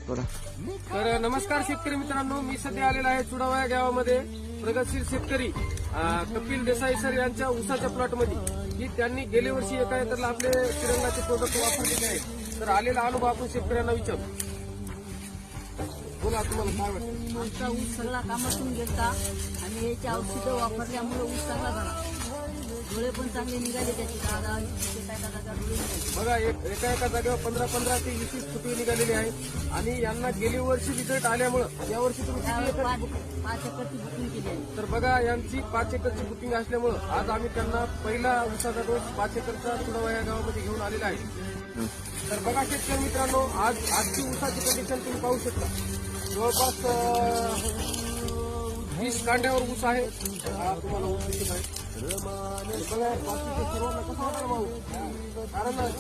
बोला. तर नमस्कार शेतकरी मित्रांनो, मी सध्या आलेला आहे चुडावा या गावामध्ये प्रगतशील शेतकरी कपिल देसाई सर यांच्या ऊसाच्या प्लॉटमध्ये की त्यांनी गेल्या वर्षी एका एकरला आपले तिरंगाचे प्रोडक्ट वापरलेले आहेत. तर आलेला अनुभव आपण शेतकऱ्यांना विचारू. बोला, तुम्हाला काय वाटतं? आमचा ऊस सगळा कामातून गेलता आणि याची औषधं वापरल्यामुळे ऊस चांगला झाला. डोळे पण चांगले निघाले त्याचे. दादा डोळे निघाले. बघा, एका जागेवर 15 ते 20 फुटवे निघालेले आहेत आणि यांना गेल्या वर्षी रिझल्ट आल्यामुळं यावर्षी तुम्ही किती एकर 5 एकरची बुकिंग केली आहे. तर बघा, यांची 5 एकरची बुकिंग असल्यामुळं आज आम्ही त्यांना पहिला ऊसाचा डोस 5 एकरचा चुडावा या गावामध्ये घेऊन आलेला आहे. तर बघा शेतकरी मित्रांनो, आजची ऊसाची कंडिशन तुम्ही पाहू शकता. जवळपास 20 कांड्यावर ऊस आहे. तुम्हाला ऊस दिसत आहे. बघा, बाकीचे सर्वांना कसं वाटलं भाऊ? कारण